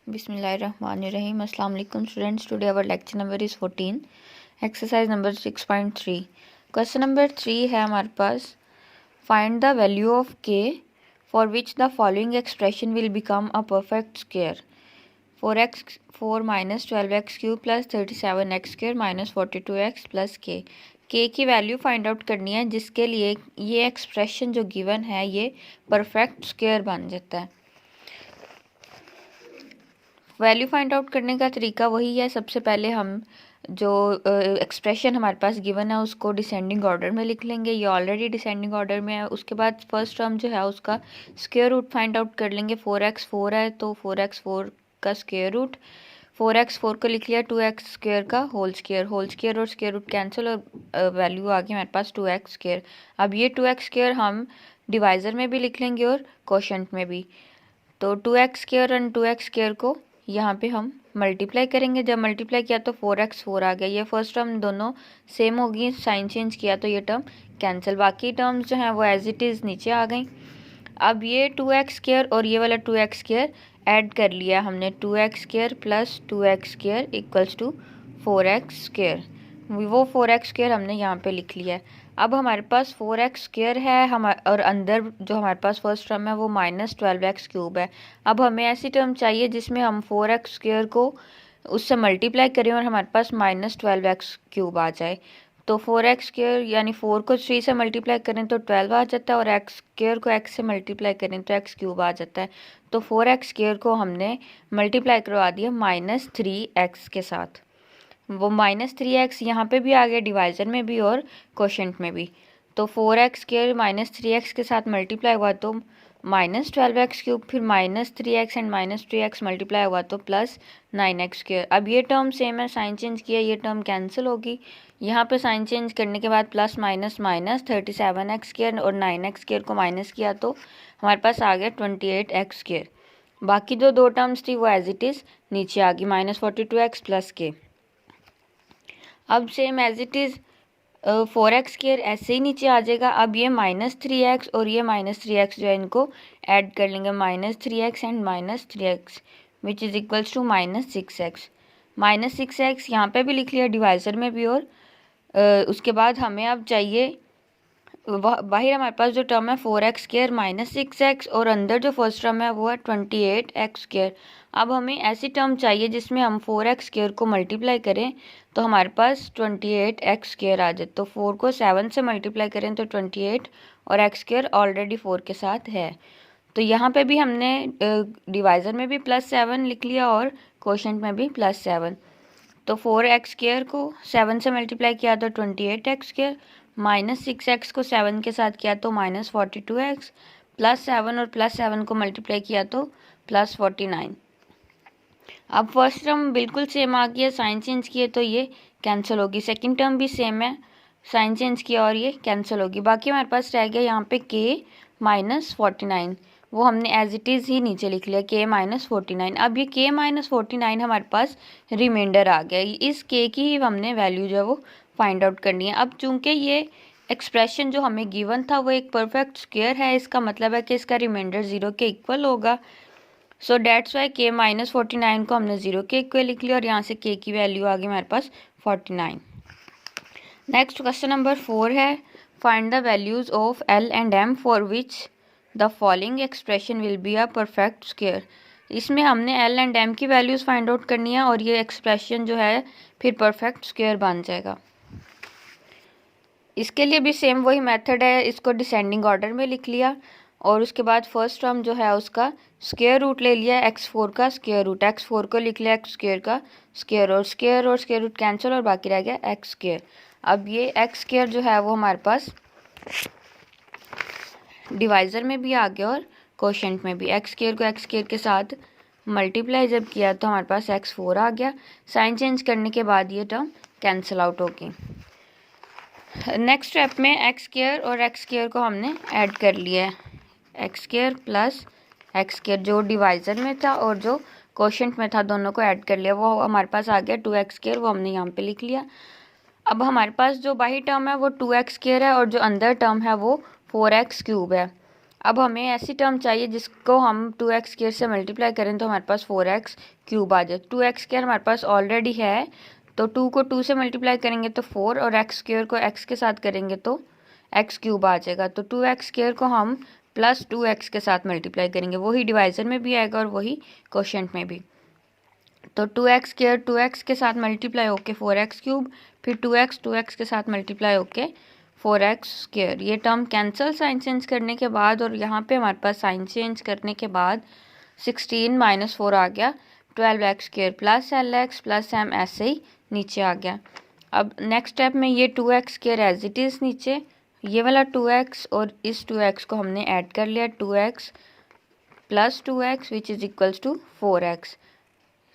Bismillahirrahmanirrahim. Assalamu alaikum students. Today our lecture number is 14. Exercise number 6.3. Question number 3 है हमारे पास. Find the value of k for which the following expression will become a perfect square. 4x4 minus 12x cube plus 37x square minus 42x plus k. k की value find out करनी है जिसके लिए ये expression जो given है ये perfect square बन जाता है. वैल्यू फाइंड आउट करने का तरीका वही है. सबसे पहले हम जो एक्सप्रेशन हमारे पास गिवन है उसको डिसेंडिंग ऑर्डर में लिख लेंगे. ये ऑलरेडी डिसेंडिंग ऑर्डर में है. उसके बाद फर्स्ट टर्म जो है उसका स्क्वायर रूट फाइंड आउट कर लेंगे. 4x4 है तो 4x4 का स्क्वायर रूट. 4x4 को लिख लिया 2x स्क्वायर का होल स्क्वायर और स्क्वायर रूट कैंसिल और वैल्यू आ गई हमारे पास 2x स्क्वायर. अब ये 2x स्क्वायर हम डिवाइज़र में भी लिख लेंगे और कोशेंट में भी. तो 2x स्क्वायर और 2x स्क्वायर को यहाँ पे हम मल्टीप्लाई करेंगे. जब मल्टीप्लाई किया तो 4x4 आ गया. ये फर्स्ट टर्म दोनों सेम होगी. साइन चेंज किया तो ये टर्म कैंसिल. बाकी टर्म्स जो हैं वो एज इट इज़ नीचे आ गई. अब ये 2x स्क्वायर और ये वाला 2x स्क्वायर ऐड कर लिया हमने. 2x square plus 2x square equals to 4x square. वो 4x स्क्वायर हमने यहाँ पे लिख लिया है. अब हमारे पास 4x स्क्वायर है और अंदर जो हमारे पास फर्स्ट टर्म है वो माइनस 12x क्यूब है. अब हमें ऐसी टर्म चाहिए जिसमें हम 4x स्क्वायर को उससे मल्टीप्लाई करें और हमारे पास माइनस 12x क्यूब आ जाए. तो 4x स्क्वायर यानी 4 को 3 से मल्टीप्लाई करें तो 12 आ जाता है और x स्क्वायर को x से मल्टीप्लाई करें तो x क्यूब आ जाता है. तो 4x स्क्वायर को हमने मल्टीप्लाई करवा दिया माइनस 3x के साथ. वो माइनस 3x यहाँ पे भी आ गया डिवाइज़र में भी और कोशेंट में भी. तो 4x स्क्वायर माइनस 3x के साथ मल्टीप्लाई हुआ तो माइनस 12x क्यूब, फिर minus 3x and minus 3x multiply हुआ तो प्लस 9x स्क्वायर. अब ये टर्म सेम है, साइन चेंज किया ये टर्म कैंसिल होगी. यहाँ पे साइन चेंज करने के बाद plus minus minus 37x square और 9x स्क्वायर को माइनस किया तो हमारे पास आ गया 28x स्क्वायर. बाकी जो दो टर्म्स थी वो एज इट इज़ नीचे आ गई माइनस 42x प्लस के. अब same as it is 4x square ऐसे ही नीचे आ जाएगा. अब ये माइनस 3x और ये माइनस 3x जो है इनको ऐड कर लेंगे. Minus 3x and minus 3x which is equals to minus 6x. Minus 6x यहाँ पे भी लिख लिया डिवाइज़र में भी. और उसके बाद हमें अब चाहिए बाहर हमारे पास जो टर्म है 4x स्क्वायर माइनस 6x और अंदर जो फर्स्ट टर्म है वो है 28x स्क्वायर. अब हमें ऐसी टर्म चाहिए जिसमें हम 4x स्क्वायर को मल्टीप्लाई करें तो हमारे पास 28x स्क्वायर आ जाए. तो 4 को 7 से मल्टीप्लाई करें तो 28 और x स्क्वायर ऑलरेडी 4 के साथ है. तो यहाँ पे भी हमने डिवाइज़र में भी प्लस 7 लिख लिया और कोशेंट में भी प्लस 7. तो 4x स्क्वायर को 7 से मल्टीप्लाई किया तो 28x स्क्वायर, माइनस 6x को 7 के साथ किया तो माइनस 42x, प्लस 7 और प्लस 7 को मल्टीप्लाई किया तो प्लस 49. अब फर्स्ट टर्म बिल्कुल सेम आ गया, साइन चेंज किए तो ये कैंसिल होगी. सेकंड टर्म भी सेम है, साइन चेंज किया और ये कैंसिल होगी. बाकी हमारे पास रह गया यहाँ पे k माइनस 49. वो हमने एज इट इज़ ही नीचे लिख लिया k माइनस 49. अब ये k माइनस 49 हमारे पास रिमाइंडर आ गया. इस k की ही हमने वैल्यू जो है वो फाइंड आउट करनी है. अब चूंकि ये एक्सप्रेशन जो हमें गिवन था वो एक परफेक्ट स्क्वायर है, इसका मतलब है कि इसका रिमाइंडर 0 के इक्वल होगा. सो डेट्स वाई k माइनस 49 को हमने 0 के इक्वल लिख लिया और यहाँ से k की वैल्यू आ गई हमारे पास 49. नेक्स्ट क्वेश्चन नंबर 4 है. Find the values of l and m for which the following expression will be a perfect square. इसमें हमने l एंड m की वैल्यूज़ फाइंड आउट करनी है और ये एक्सप्रेशन जो है फिर परफेक्ट स्क्वायर बन जाएगा. इसके लिए भी सेम वही मेथड है. इसको डिसेंडिंग ऑर्डर में लिख लिया और उसके बाद फर्स्ट टर्म जो है उसका स्क्वायर रूट ले लिया x4 का स्क्वायर रूट. x4 को लिख लिया x स्क्वायर का स्क्वायर और स्क्वायर रूट कैंसिल और बाकी रह गया x स्क्वायर. अब ये x स्क्वायर जो है वो हमारे पास डिवाइज़र में भी आ गया और कोशेंट में भी. x स्क्वायर को x स्क्वायर के साथ मल्टीप्लाई जब किया तो हमारे पास x4 आ गया. साइन चेंज करने के बाद ये टर्म कैंसिल आउट होगी. नेक्स्ट स्टेप में x स्क्वायर और x स्क्वायर को हमने ऐड कर लिया है. x square plus x square जो डिवाइज़र में था और जो कोशेंट में था दोनों को ऐड कर लिया. वो हमारे पास आ गया 2x स्क्वायर, वो हमने यहाँ पे लिख लिया. अब हमारे पास जो बाहरी टर्म है वो 2x स्क्वायर है और जो अंदर टर्म है वो 4x क्यूब है. अब हमें ऐसी टर्म चाहिए जिसको हम 2x स्क्वायर से मल्टीप्लाई करें तो हमारे पास 4x क्यूब आ जाए। 2x स्क्वायर हमारे पास ऑलरेडी है, तो 2 को 2 से मल्टीप्लाई करेंगे तो 4, और x स्क्वायर को x के साथ करेंगे तो x क्यूब आ जाएगा। तो 2x स्क्वायर को हम प्लस 2x के साथ मल्टीप्लाई करेंगे, वही डिवाइजर में भी आएगा और वही क्वोशंट में भी। तो 2x स्क्वायर 2x के साथ मल्टीप्लाई होके 4x क्यूब, फिर 2x 2x के साथ मल्टीप्लाई होके 4x स्क्वायर। ये टर्म कैंसिल साइन चेंज करने के बाद, और यहाँ पे हमारे पास साइन चेंज करने के बाद 16 माइनस 4 आ गया, 12x square plus lx plus m ऐसे ही नीचे आ गया। अब नेक्स्ट स्टेप में ये 2x square as it is नीचे, ये वाला 2x और इस 2x को हमने ऐड कर लिया, 2x plus 2x which is equals to 4x,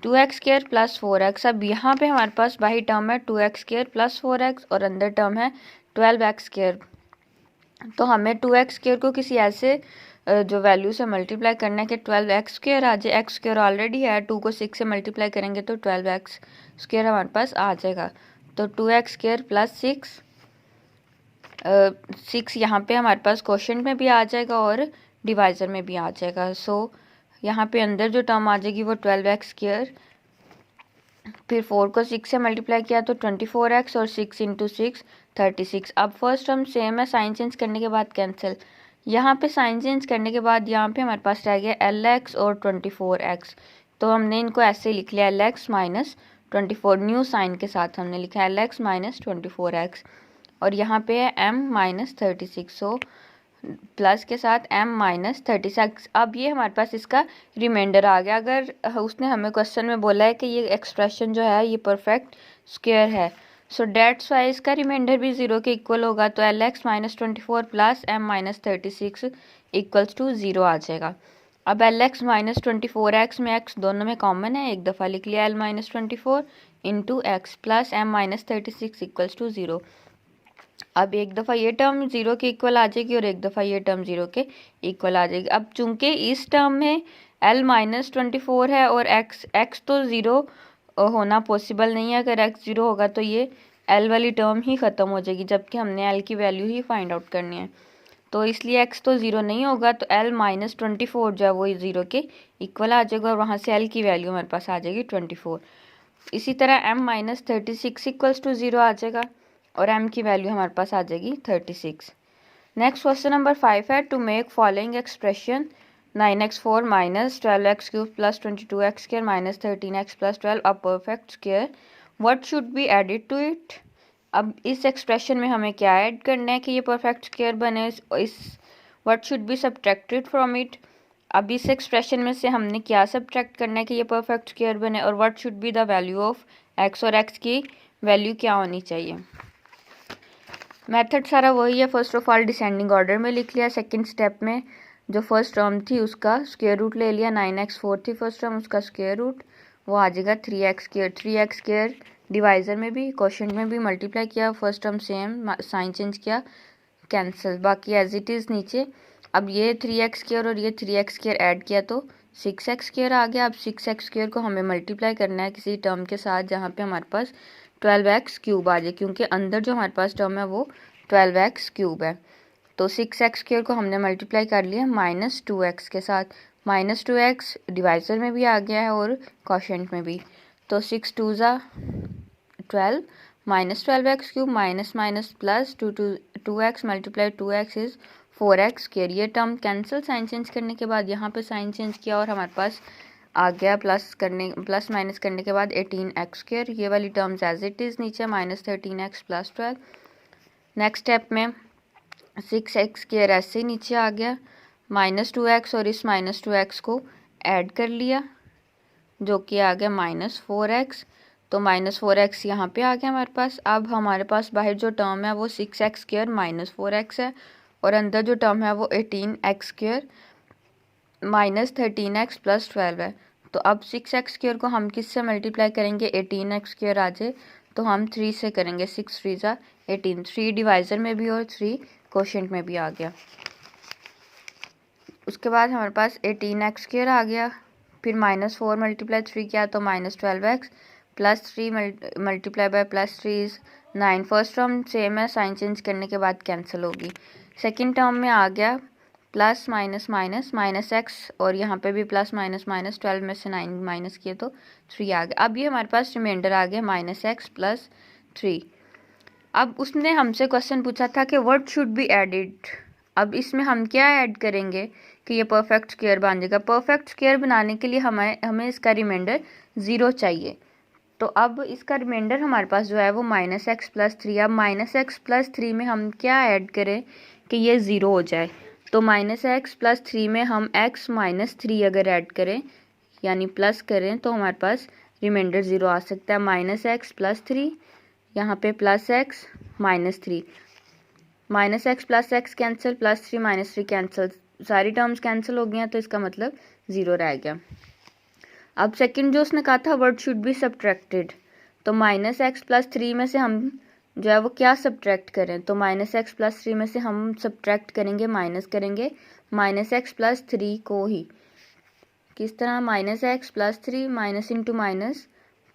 2x square plus 4x। अब यहाँ पे हमारे पास बाही टर्म है 2x स्क्वायर प्लस 4x और अंदर टर्म है 12x स्क्वायर। तो हमें 2x स्क्वायर को किसी ऐसे जो वैल्यू से मल्टीप्लाई करना है कि 12x स्क्वायर आ जाए। x स्क्वायर ऑलरेडी है, 2 को 6 से मल्टीप्लाई करेंगे तो 12x स्क्वायर हमारे पास आ जाएगा। तो 2x स्क्वायर प्लस 6 यहाँ पे हमारे पास क्वोशंट में भी आ जाएगा और डिवाइज़र में भी आ जाएगा। सो यहाँ पे अंदर जो टर्म आ जाएगी वो 12x स्क्वायर, फिर 4 को 6 से मल्टीप्लाई किया तो 24x और 6 इंटू 6 36। अब फर्स्ट टर्म सेम है, साइन चेंज करने के बाद कैंसिल। यहाँ पे साइन चेंज करने के बाद यहाँ पे हमारे पास रह गया lx और 24x, तो हमने इनको ऐसे लिख लिया lx माइनस 24, न्यू साइन के साथ हमने लिखा lx माइनस 24x, और यहाँ पे है m माइनस 36, सो प्लस के साथ m माइनस 36। अब ये हमारे पास इसका रिमाइंडर आ गया। अगर उसने हमें क्वेश्चन में बोला है कि ये एक्सप्रेशन जो है ये परफेक्ट स्क्वायर है, सो डेट्स वाई इसका रिमाइंडर भी 0 के इक्वल होगा, तो lx minus 24 plus m minus 36 equals to 0 आ जाएगा। अब lx माइनस 24x में x दोनों में कॉमन है, एक दफ़ा लिख लिया l minus 24 into x plus m minus 36 equals to 0। अब एक दफ़ा ये टर्म 0 के इक्वल आ जाएगी और एक दफ़ा ये टर्म 0 के इक्वल आ जाएगी। अब चूंकि इस टर्म में l माइनस 24 है और x तो 0 होना पॉसिबल नहीं है, अगर x 0 होगा तो ये l वाली टर्म ही ख़त्म हो जाएगी, जबकि हमने l की वैल्यू ही फाइंड आउट करनी है। तो इसलिए x तो 0 नहीं होगा, तो l माइनस 24 जो है वो 0 के इक्वल आ जाएगा और वहाँ से l की वैल्यू हमारे पास आ जाएगी 24। इसी तरह m माइनस 36 इक्वल्स टू 0 आ जाएगा और m की वैल्यू हमारे पास आ जाएगी 36। नेक्स्ट क्वेश्चन नंबर 5 है, to make following expression 9x4 minus 12x cube plus 22x square minus 13x plus 12 a perfect square, what should be added to it. अब इस expression में हमें क्या ऐड करना है कि ये परफेक्ट स्क्वायर बने, इस what should be subtracted from it. अब इस एक्सप्रेशन में से हमने क्या सब्ट्रैक्ट करना है कि ये परफेक्ट स्क्वायर बने, और what should be the value of x, और x की वैल्यू क्या होनी चाहिए। मेथड सारा वही है, first of all descending order में लिख लिया। सेकंड स्टेप में जो फर्स्ट टर्म थी उसका स्क्वायर रूट ले लिया, 9x4 थी फर्स्ट टर्म, उसका स्क्वायर रूट वो आ जाएगा 3x square. 3x square divisor में भी क्वोशंट में भी मल्टीप्लाई किया, first term same, sign change किया, कैंसिल, बाकी एज इट इज़ नीचे। अब ये 3x स्क्वायर और ये 3x स्क्वायर ऐड किया तो 6x स्क्वायर आ गया। अब 6x स्क्वायर को हमें मल्टीप्लाई करना है किसी टर्म के साथ जहाँ पे हमारे पास 12x क्यूब आ जाए, क्योंकि अंदर जो हमारे पास टर्म है वो 12x क्यूब है। तो 6x स्क्वायर को हमने मल्टीप्लाई कर लिया माइनस 2x के साथ, माइनस 2x डिवाइज़र में भी आ गया है और क्वोशंट में भी। तो 6 2 ज़ा 12 minus 12x cube minus minus plus 2x multiply 2x is 4x square. ये टर्म कैंसिल, साइन चेंज करने के बाद यहाँ पे साइन चेंज किया और हमारे पास आ गया प्लस माइनस करने के बाद 18x स्क्वायर। ये वाली टर्म्स एज इट इज़ नीचे, minus 13x plus 12। Next step में 6x स्क्वायर ऐसे ही नीचे आ गया, माइनस 2x और इस माइनस 2x को ऐड कर लिया जो कि आ गया माइनस 4x। तो माइनस 4x यहाँ पे आ गया हमारे पास। अब हमारे पास बाहर जो टर्म है वो 6x स्क्वायर माइनस 4x है और अंदर जो टर्म है वो 18x square minus 13x plus 12 है। तो अब 6x स्क्वायर को हम किससे मल्टीप्लाई करेंगे, 18x स्क्वायर आ जाए तो हम 3 से करेंगे, 6 3 ज़ा 18, 3 डिवाइज़र में भी और 3 क्वोशंट में भी आ गया। उसके बाद हमारे पास 18x स्क्वायर आ गया, फिर माइनस 4 मल्टीप्लाई 3 किया तो minus 12x plus 3 multiply by plus 3 is 9। First term same है, साइन चेंज करने के बाद कैंसिल होगी। सेकेंड टर्म में आ गया plus minus minus minus x, और यहाँ पे भी प्लस माइनस माइनस, 12 में से 9 माइनस किए तो 3 आ गया। अब ये हमारे पास रिमाइंडर आ गया माइनस एक्स प्लस 3। अब उसने हमसे क्वेश्चन पूछा था कि व्हाट शुड बी एडिड। अब इसमें हम क्या ऐड करेंगे कि ये परफेक्ट स्क्वायर बन जाएगा। परफेक्ट स्क्वायर बनाने के लिए हमें इसका रिमाइंडर 0 चाहिए। तो अब इसका रिमाइंडर हमारे पास जो है वो माइनस एक्स प्लस 3। अब माइनस एक्स प्लस 3 में हम क्या ऐड करें कि ये 0 हो जाए। तो माइनस एक्स प्लस 3 में हम एक्स माइनस 3 अगर ऐड करें यानी प्लस करें तो हमारे पास रिमाइंडर 0 आ सकता है। माइनस एक्स प्लस 3, यहाँ पे plus x minus 3, minus x plus x cancel, plus 3 minus 3 cancel, सारी टर्म्स कैंसिल हो गई हैं तो इसका मतलब 0 रह गया। अब सेकंड जो उसने कहा था वर्ड शुड बी सब्ट्रैक्टेड, तो माइनस एक्स प्लस 3 में से हम जो है वो क्या सब्ट्रैक्ट करें। तो माइनस एक्स प्लस 3 में से हम सब्ट्रैक्ट करेंगे, माइनस करेंगे माइनस एक्स प्लस 3 को ही। किस तरह, minus x plus 3 minus into minus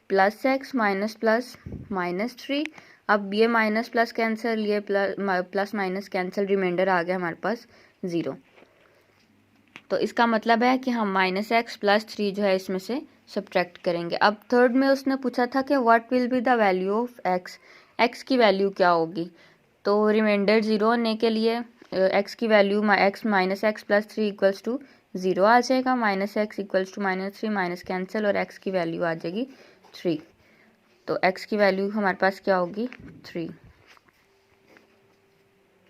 plus x minus plus minus 3। अब ये माइनस प्लस कैंसिल, ये प्लस माइनस कैंसिल, रिमाइंडर आ गया हमारे पास 0। तो इसका मतलब है कि हम माइनस एक्स प्लस 3 जो है इसमें से सब्ट्रैक्ट करेंगे। अब थर्ड में उसने पूछा था कि what will be the value of x, x की वैल्यू क्या होगी। तो रिमाइंडर 0 होने के लिए एक्स की value x minus x plus 3 equals to 0 आ जाएगा। Minus x equals to minus 3, minus cancel और एक्स की वैल्यू आ जाएगी 3। तो एक्स की वैल्यू हमारे पास क्या होगी 3।